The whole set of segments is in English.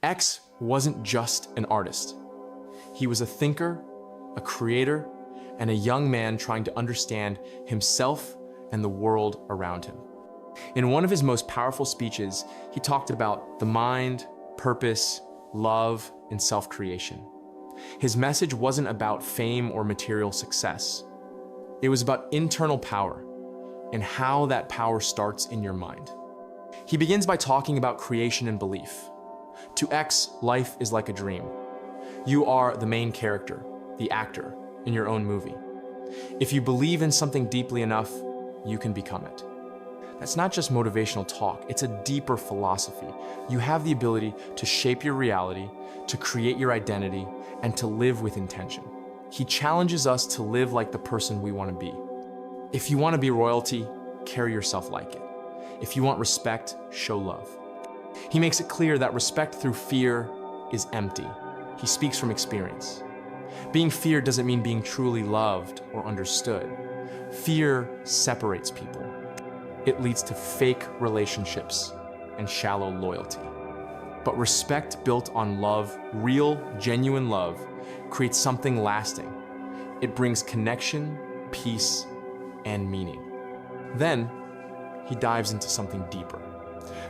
X wasn't just an artist. He was a thinker, a creator, and a young man trying to understand himself and the world around him. In one of his most powerful speeches, he talked about the mind, purpose, love, and self-creation. His message wasn't about fame or material success. It was about internal power and how that power starts in your mind. He begins by talking about creation and belief. To X, life is like a dream. You are the main character, the actor, in your own movie. If you believe in something deeply enough, you can become it. That's not just motivational talk, it's a deeper philosophy. You have the ability to shape your reality, to create your identity, and to live with intention. He challenges us to live like the person we want to be. If you want to be royalty, carry yourself like it. If you want respect, show love. He makes it clear that respect through fear is empty. He speaks from experience. Being feared doesn't mean being truly loved or understood. Fear separates people. It leads to fake relationships and shallow loyalty. But respect built on love, real, genuine love, creates something lasting. It brings connection, peace, and meaning. Then, he dives into something deeper.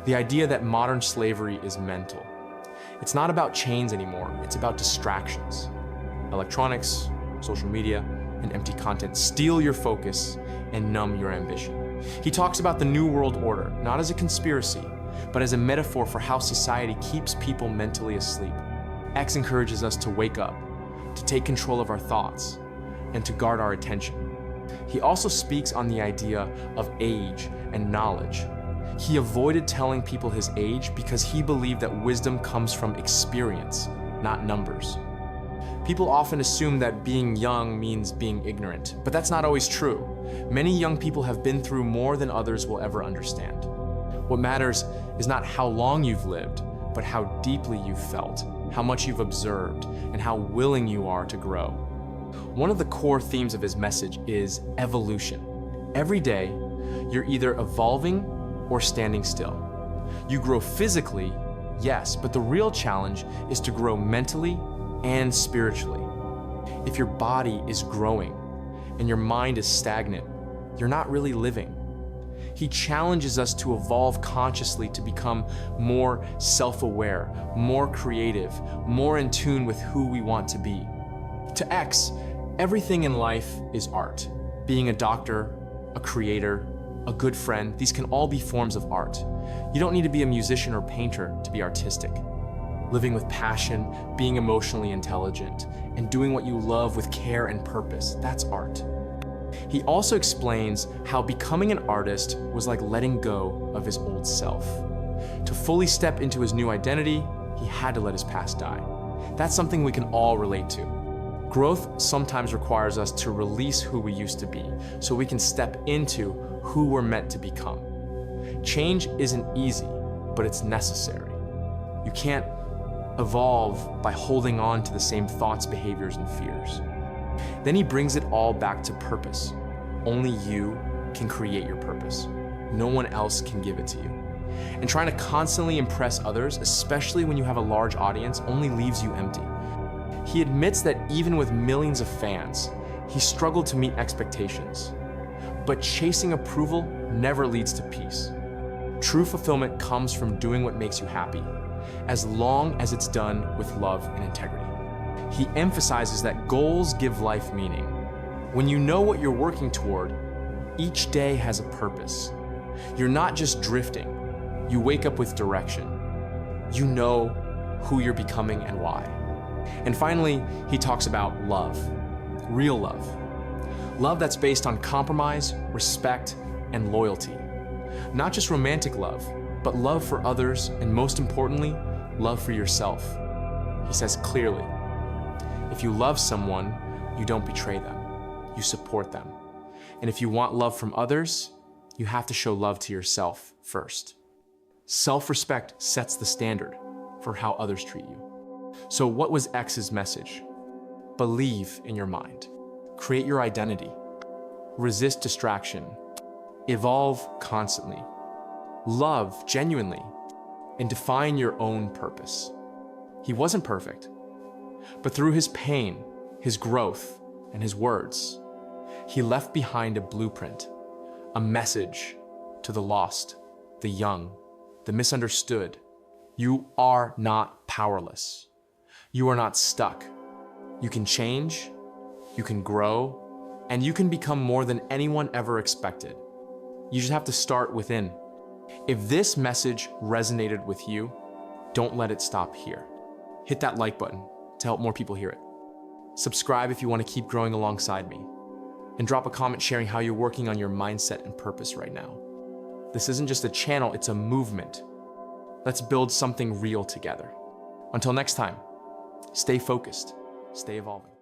The idea that modern slavery is mental. It's not about chains anymore, it's about distractions. Electronics, social media, and empty content steal your focus and numb your ambition. He talks about the New World Order, not as a conspiracy, but as a metaphor for how society keeps people mentally asleep. X encourages us to wake up, to take control of our thoughts, and to guard our attention. He also speaks on the idea of age and knowledge. He avoided telling people his age because he believed that wisdom comes from experience, not numbers. People often assume that being young means being ignorant, but that's not always true. Many young people have been through more than others will ever understand. What matters is not how long you've lived, but how deeply you've felt, how much you've observed, and how willing you are to grow. One of the core themes of his message is evolution. Every day, you're either evolving or standing still. You grow physically, yes, but the real challenge is to grow mentally and spiritually. If your body is growing and your mind is stagnant, you're not really living. He challenges us to evolve consciously to become more self-aware, more creative, more in tune with who we want to be. To X, everything in life is art. Being a doctor, a creator, a good friend, these can all be forms of art. You don't need to be a musician or painter to be artistic. Living with passion, being emotionally intelligent, and doing what you love with care and purpose, that's art. He also explains how becoming an artist was like letting go of his old self. To fully step into his new identity, he had to let his past die. That's something we can all relate to. Growth sometimes requires us to release who we used to be so we can step into who we're meant to become. Change isn't easy, but it's necessary. You can't evolve by holding on to the same thoughts, behaviors, and fears. Then he brings it all back to purpose. Only you can create your purpose. No one else can give it to you. And trying to constantly impress others, especially when you have a large audience, only leaves you empty. He admits that even with millions of fans, he struggled to meet expectations. But chasing approval never leads to peace. True fulfillment comes from doing what makes you happy, as long as it's done with love and integrity. He emphasizes that goals give life meaning. When you know what you're working toward, each day has a purpose. You're not just drifting. You wake up with direction. You know who you're becoming and why. And finally, he talks about love, real love. Love that's based on compromise, respect, and loyalty. Not just romantic love, but love for others, and most importantly, love for yourself. He says clearly, if you love someone, you don't betray them, you support them. And if you want love from others, you have to show love to yourself first. Self-respect sets the standard for how others treat you. So what was X's message? Believe in your mind. Create your identity. Resist distraction. Evolve constantly. Love genuinely. And define your own purpose. He wasn't perfect, but through his pain, his growth, and his words, he left behind a blueprint, a message to the lost, the young, the misunderstood. You are not powerless. You are not stuck. You can change, you can grow, and you can become more than anyone ever expected. You just have to start within. If this message resonated with you, don't let it stop here. Hit that like button to help more people hear it. Subscribe if you want to keep growing alongside me. And drop a comment sharing how you're working on your mindset and purpose right now. This isn't just a channel, it's a movement. Let's build something real together. Until next time, stay focused, stay evolving.